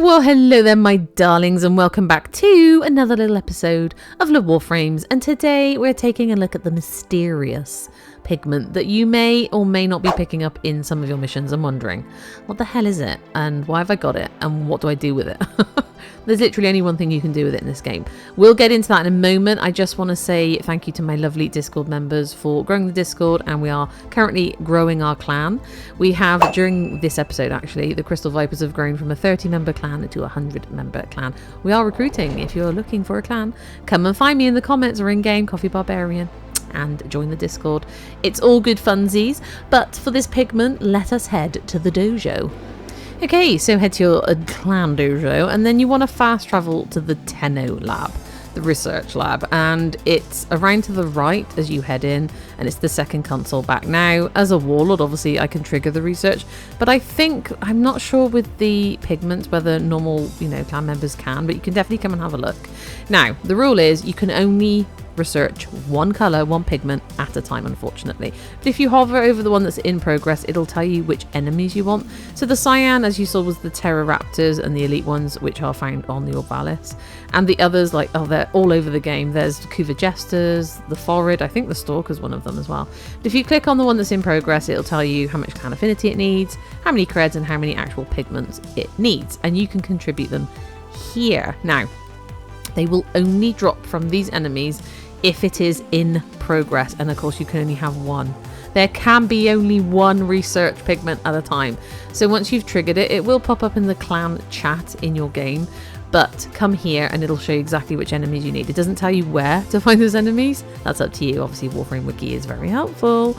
Well, hello there, my darlings, and welcome back to another little episode of the WARFRAMEs. And today we're taking a look at the mysterious pigment that you may or may not be picking up in some of your missions and wondering, what the hell is it? And why have I got it? And what do I do with it? There's literally only one thing you can do with it in this game. We'll get into that in a moment. I just want to say thank you to my lovely Discord members for growing the Discord, and we are currently growing our clan. We have, during this episode actually, the Crystal Vipers have grown from a 30-member clan to a 100-member clan. We are recruiting. If you're looking for a clan, come and find me in the comments or in-game, Coffee Barbarian, and join the Discord. It's all good funsies, but for this pigment, let us head to the dojo. Okay, so head to your Clan Dojo, and then you want to fast travel to the Tenno lab, the research lab, and it's around to the right as you head in, and it's the second console back. Now, as a warlord, obviously I can trigger the research, but I'm not sure with the pigments whether normal, clan members can, but you can definitely come and have a look. Now, the rule is you can only research one color, one pigment at a time, unfortunately. But if you hover over the one that's in progress, it'll tell you which enemies you want. So the cyan, as you saw, was the Raptors and the elite ones, which are found on the Orvalis. And the others, they're all over the game. There's the Kuva Jesters, the Forid, I think the Stalker's one of them as well. But if you click on the one that's in progress, it'll tell you how much clan affinity it needs, how many creds, and how many actual pigments it needs. And you can contribute them here. Now, they will only drop from these enemies if it is in progress, and of course you can only have one. There can be only one research pigment at a time. So once you've triggered it, it will pop up in the clan chat in your game, but come here and it'll show you exactly which enemies you need. It doesn't tell you where to find those enemies. That's up to you. Obviously Warframe Wiki is very helpful.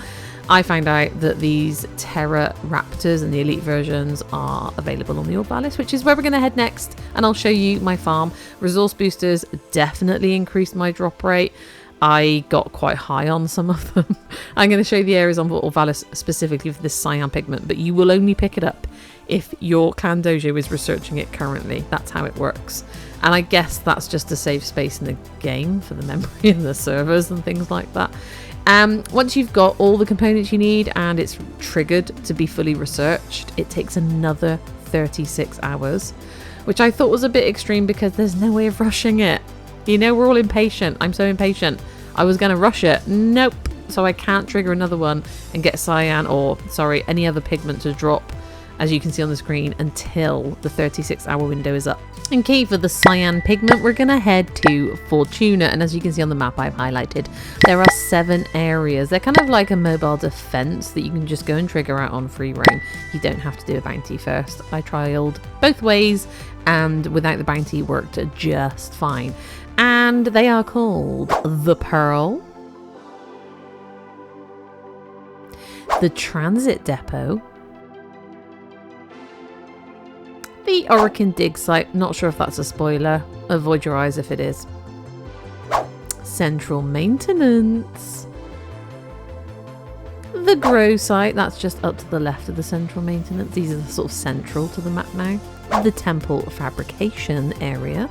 I found out that these Raptors and the elite versions are available on the Orvalis, which is where we're going to head next, and I'll show you my farm. Resource boosters definitely increased my drop rate. I got quite high on some of them. I'm going to show you the areas on Orvalis specifically for this cyan pigment, but you will only pick it up if your Clan Dojo is researching it currently. That's how it works. And I guess that's just to save space in the game for the memory and the servers and things like that. Once you've got all the components you need and it's triggered to be fully researched, it takes another 36 hours, which I thought was a bit extreme because there's no way of rushing it. We're all impatient. I'm so impatient. I was going to rush it. Nope. So I can't trigger another one and get cyan any other pigment to drop, as you can see on the screen, until the 36-hour window is up. Okay, for the cyan pigment, we're going to head to Fortuna. And as you can see on the map I've highlighted, there are 7 areas. They're kind of like a mobile defense that you can just go and trigger out on free roam. You don't have to do a bounty first. I trialed both ways, and without the bounty worked just fine. And they are called the Pearl, the Transit Depot, the Orokin Dig Site, not sure if that's a spoiler, avoid your eyes if it is, Central Maintenance, the Grow Site, that's just up to the left of the Central Maintenance, these are sort of central to the map now, the Temple Fabrication area.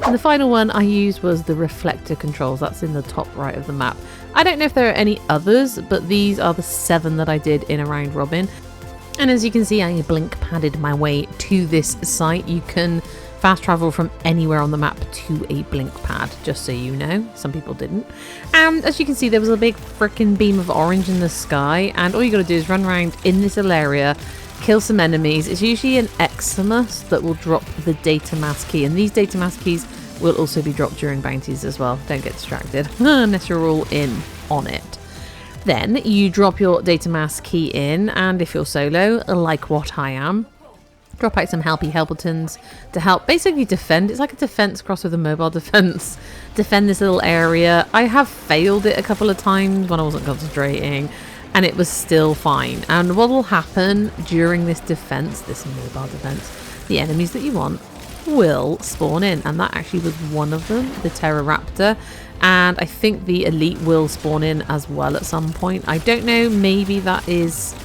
And the final one I used was the reflector controls. That's in the top right of the map. I don't know if there are any others, but these are the 7 that I did in a round robin. And as you can see, I blink padded my way to this site. You can fast travel from anywhere on the map to a blink pad, just so you know. Some people didn't. And as you can see, there was a big freaking beam of orange in the sky, and all you got to do is run around in this little area, kill some enemies. It's usually an Eximus that will drop the data mask key, and these data mask keys will also be dropped during bounties as well. Don't get distracted unless you're all in on it. Then you drop your data mask key in, and if you're solo, like what I am, drop out some helpy helpletons to help basically defend. It's like a defense cross with a mobile defense. Defend this little area. I have failed it a couple of times when I wasn't concentrating, and it was still fine. And what will happen during this defense, this mobile defense, the enemies that you want will spawn in, and that actually was one of them, the Raptor, and I think the elite will spawn in as well at some point. I don't know, maybe that is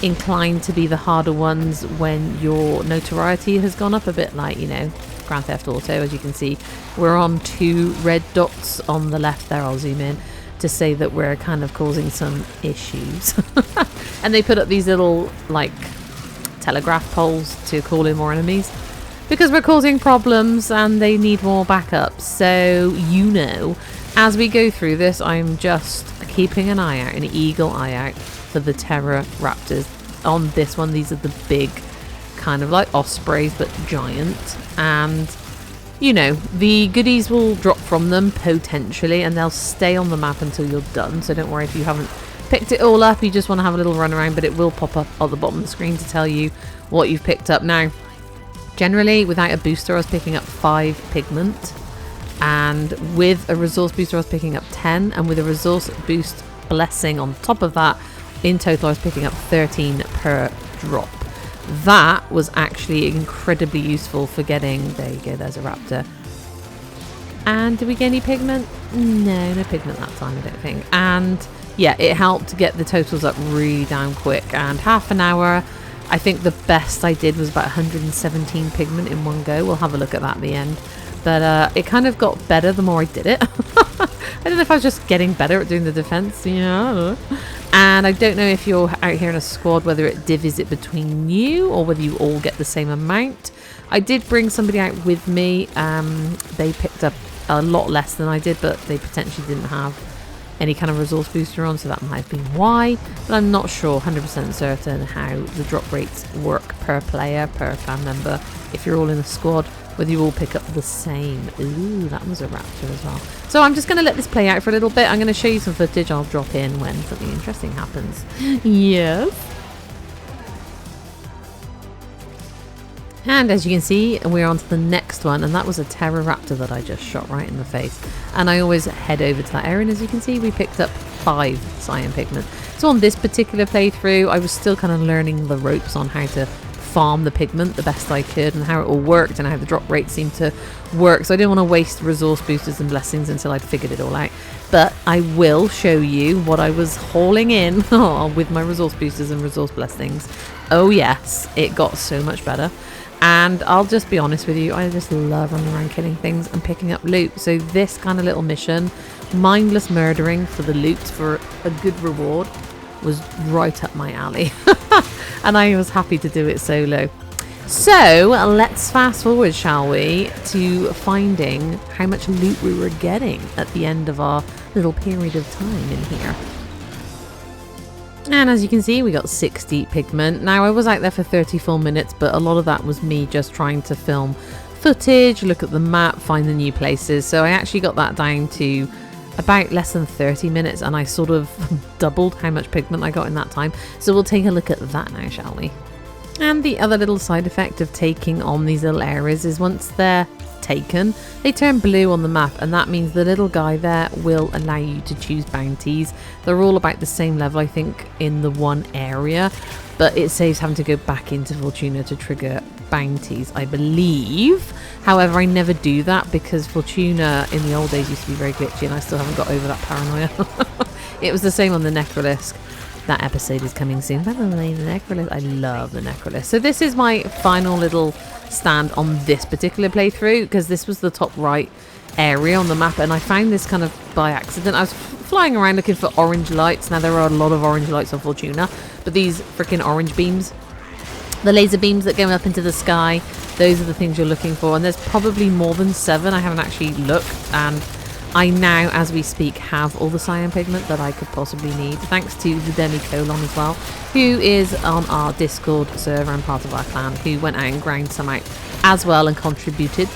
inclined to be the harder ones when your notoriety has gone up a bit, like Grand Theft Auto. As you can see, we're on 2 red dots on the left there. I'll zoom in to say that we're kind of causing some issues. And they put up these little telegraph poles to call in more enemies, because we're causing problems and they need more backup. So, you know, as we go through this, I'm just keeping an eye out, an eagle eye out for the Terror Raptors. On this one, these are the big, kind of like ospreys, but giant. And, you know, the goodies will drop from them, potentially, and they'll stay on the map until you're done. So don't worry if you haven't picked it all up, you just want to have a little run around, but it will pop up at the bottom of the screen to tell you what you've picked up. Now, generally, without a booster, I was picking up 5 pigment. And with a resource booster, I was picking up 10. And with a resource boost blessing on top of that, in total, I was picking up 13 per drop. That was actually incredibly useful for getting... There you go, there's a raptor. And did we get any pigment? No pigment that time, I don't think. And yeah, it helped to get the totals up really down quick. And half an hour, I think the best I did was about 117 pigment in one go. We'll have a look at that at the end. But it kind of got better the more I did it. I don't know if I was just getting better at doing the defense. Yeah, I don't know. And I don't know if you're out here in a squad, whether it divvies it between you or whether you all get the same amount. I did bring somebody out with me. They picked up a lot less than I did, but they potentially didn't have any kind of resource booster on, so that might have been why. But I'm not sure, 100% certain, how the drop rates work per player, per clan member, if you're all in a squad, whether you all pick up the same. Ooh, that was a raptor as well. So I'm just going to let this play out for a little bit. I'm going to show you some footage. I'll drop in when something interesting happens. Yes. And as you can see, we're on to the next one, and that was a Terror Raptor that I just shot right in the face. And I always head over to that area, and as you can see, we picked up 5 cyan pigment. So on this particular playthrough, I was still kind of learning the ropes on how to farm the pigment the best I could, and how it all worked, and how the drop rate seemed to work. So I didn't want to waste resource boosters and blessings until I'd figured it all out. But I will show you what I was hauling in with my resource boosters and resource blessings. Oh yes, it got so much better. And I'll just be honest with you, I just love running around killing things and picking up loot. So this kind of little mission, mindless murdering for the loot for a good reward, was right up my alley. And I was happy to do it solo. So let's fast forward, shall we, to finding how much loot we were getting at the end of our little period of time in here. And as you can see, we got 60 pigment. Now, I was out there for 34 minutes, but a lot of that was me just trying to film footage, look at the map, find the new places. So I actually got that down to about less than 30 minutes, and I sort of doubled how much pigment I got in that time. So we'll take a look at that now, shall we? And the other little side effect of taking on these little areas is once they're taken, they turn blue on the map, and that means the little guy there will allow you to choose bounties. They're all about the same level, I think, in the one area, but it saves having to go back into Fortuna to trigger bounties, I believe. However, I never do that because Fortuna in the old days used to be very glitchy, and I still haven't got over that paranoia. It was the same on the Necrolisc. That episode is coming soon. By the way, the Necrolisc, I love the Necrolisc. So this is my final little stand on this particular playthrough, because this was the top right area on the map, and I found this kind of by accident. I was flying around looking for orange lights. Now, there are a lot of orange lights on Fortuna, but these freaking orange beams, the laser beams that go up into the sky, those are the things you're looking for, and there's probably more than 7. I haven't actually looked, and I now, as we speak, have all the cyan pigment that I could possibly need, thanks to the Demi-Colon as well, who is on our Discord server and part of our clan, who went out and ground some out as well and contributed.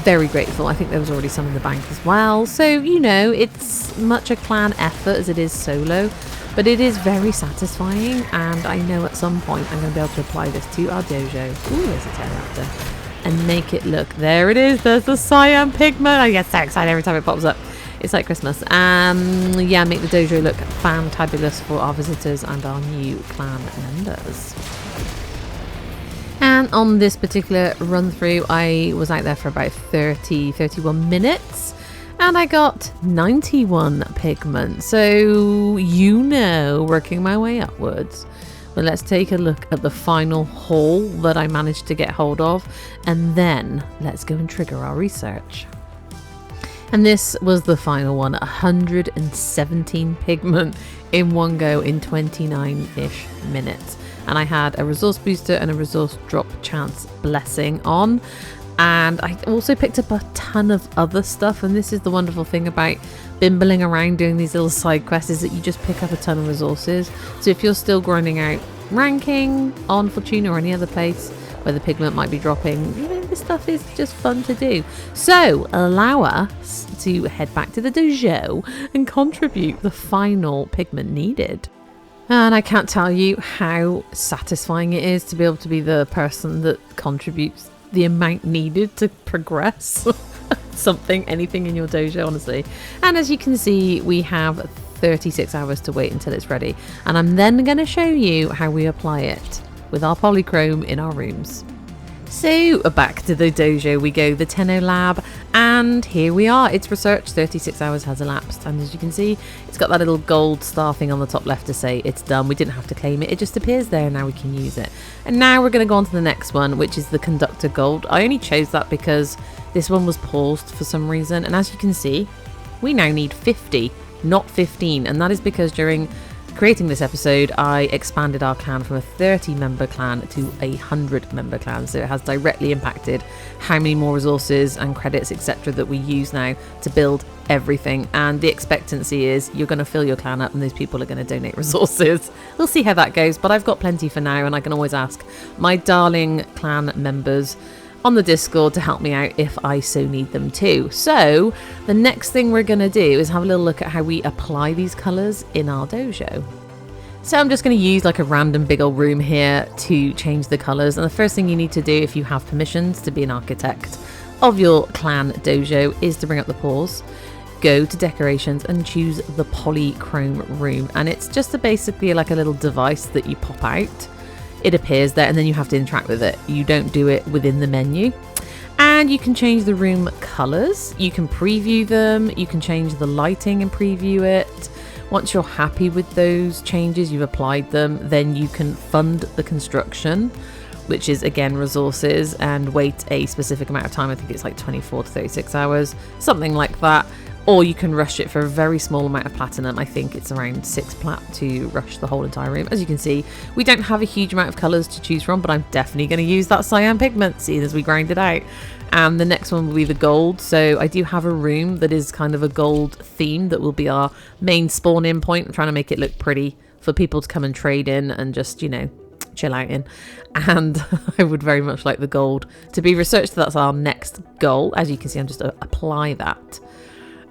Very grateful. I think there was already some in the bank as well. So, you know, it's much a clan effort as it is solo, but it is very satisfying, and I know at some point I'm going to be able to apply this to our dojo. Ooh, there's a Pterodactyl. And make it look, there it is, there's the cyan pigment. I get so excited every time it pops up. It's like Christmas. Yeah, make the dojo look fantabulous for our visitors and our new clan members. And on this particular run through, I was out there for about 31 minutes, and I got 91 pigment. So, you know, working my way upwards. But let's take a look at the final haul that I managed to get hold of, and then let's go and trigger our research. And this was the final one, 117 pigment in one go in 29-ish minutes. and I had a resource booster and a resource drop chance blessing on. And I also picked up a ton of other stuff, and this is the wonderful thing about bimbling around doing these little side quests, is that you just pick up a ton of resources. So if you're still grinding out ranking on Fortuna or any other place where the pigment might be dropping, you know, this stuff is just fun to do. So allow us to head back to the dojo and contribute the final pigment needed. And I can't tell you how satisfying it is to be able to be the person that contributes the amount needed to progress something, anything in your dojo, honestly. And as you can see, we have 36 hours to wait until it's ready, and I'm then going to show you how we apply it with our polychrome in our rooms. So back to the dojo we go, the Tenno lab, and here we are. It's research, 36 hours has elapsed, and as you can see, it's got that little gold star thing on the top left to say it's done. We didn't have to claim it, it just appears there, and now we can use it. And now we're going to go on to the next one, which is the conductor gold. I only chose that because this one was paused for some reason, and as you can see, we now need 50, not 15, and that is because during creating this episode, I expanded our clan from a 30-member clan to a 100-member clan, so it has directly impacted how many more resources and credits, etc., that we use now to build everything. And the expectancy is you're going to fill your clan up and those people are going to donate resources. We'll see how that goes, but I've got plenty for now, and I can always ask my darling clan members on the Discord to help me out if I so need them to. So the next thing we're going to do is have a little look at how we apply these colours in our dojo. So I'm just going to use like a random big old room here to change the colours, and the first thing you need to do if you have permissions to be an architect of your clan dojo is to bring up the pause, go to decorations and choose the polychrome room, and it's just basically like a little device that you pop out. It appears there and then you have to interact with it. You don't do it within the menu. And you can change the room colours, you can preview them, you can change the lighting and preview it. Once you're happy with those changes, you've applied them, then you can fund the construction, which is again resources, and wait a specific amount of time. I think it's like 24 to 36 hours, something like that. Or you can rush it for a very small amount of platinum. I think it's around 6 plat to rush the whole entire room. As you can see, we don't have a huge amount of colours to choose from, but I'm definitely going to use that cyan pigment, seeing as we grind it out. And the next one will be the gold. So I do have a room that is kind of a gold theme that will be our main spawn in point. I'm trying to make it look pretty for people to come and trade in and just, you know, chill out in. And I would very much like the gold to be researched. That's our next goal. As you can see, I'm just apply that.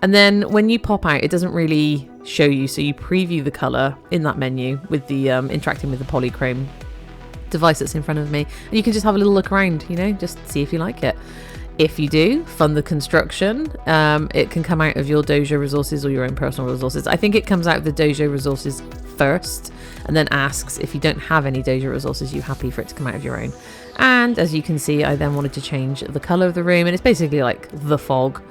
And then when you pop out, it doesn't really show you, so you preview the colour in that menu with the interacting with the polychrome device that's in front of me, and you can just have a little look around, you know, just see if you like it. If you do, fund the construction. It can come out of your dojo resources or your own personal resources. I think it comes out of the dojo resources first, and then asks if you don't have any dojo resources, you're happy for it to come out of your own. And as you can see, I then wanted to change the colour of the room, and it's basically like the fog,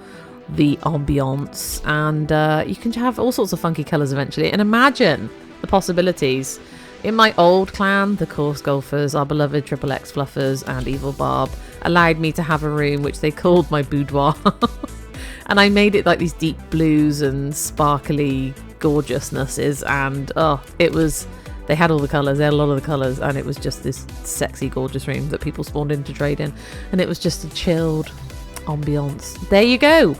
the ambiance, and you can have all sorts of funky colours eventually. And imagine the possibilities. In my old clan, the Course Golfers, our beloved Triple X Fluffers and Evil Barb allowed me to have a room which they called my boudoir. And I made it like these deep blues and sparkly gorgeousnesses, and it was, they had all the colours, they had a lot of the colours, and it was just this sexy gorgeous room that people spawned in to trade in, and it was just a chilled ambiance. There you go.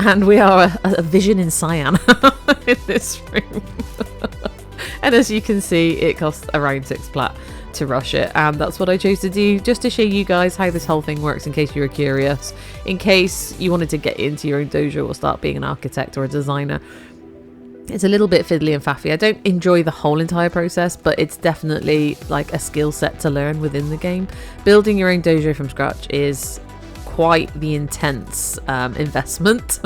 And we are a vision in cyan in this room. And as you can see, it costs around 6 plat to rush it, and that's what I chose to do, just to show you guys how this whole thing works, in case you were curious, in case you wanted to get into your own dojo or start being an architect or a designer. It's a little bit fiddly and faffy. I don't enjoy the whole entire process, but it's definitely like a skill set to learn within the game. Building your own dojo from scratch is quite the intense investment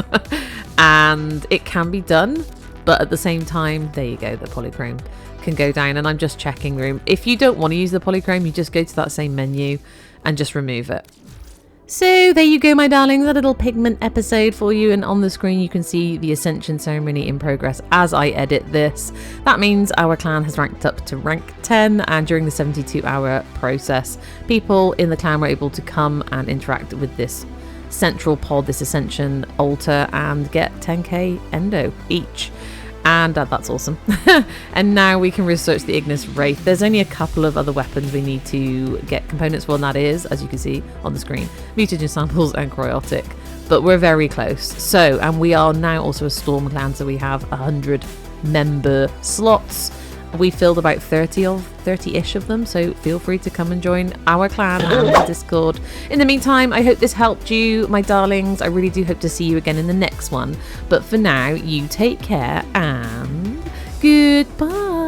and it can be done, but at the same time, there you go, the polychrome can go down. And I'm just checking the room. If you don't want to use the polychrome, you just go to that same menu and just remove it. So there you go, my darlings, a little pigment episode for you, and on the screen you can see the ascension ceremony in progress as I edit this. That means our clan has ranked up to rank 10, and during the 72-hour process, people in the clan were able to come and interact with this central pod, this ascension altar, and get 10k endo each. And that's awesome. And now we can research the Ignis Wraith. There's only a couple of other weapons we need to get components for, and that is, as you can see on the screen, mutagen samples and cryotic. But we're very close. So, and we are now also a Storm clan, so we have 100 member slots. We filled about 30-ish of them, so feel free to come and join our clan and the Discord. In the meantime, I hope this helped you, my darlings. I really do hope to see you again in the next one. But for now, you take care and goodbye.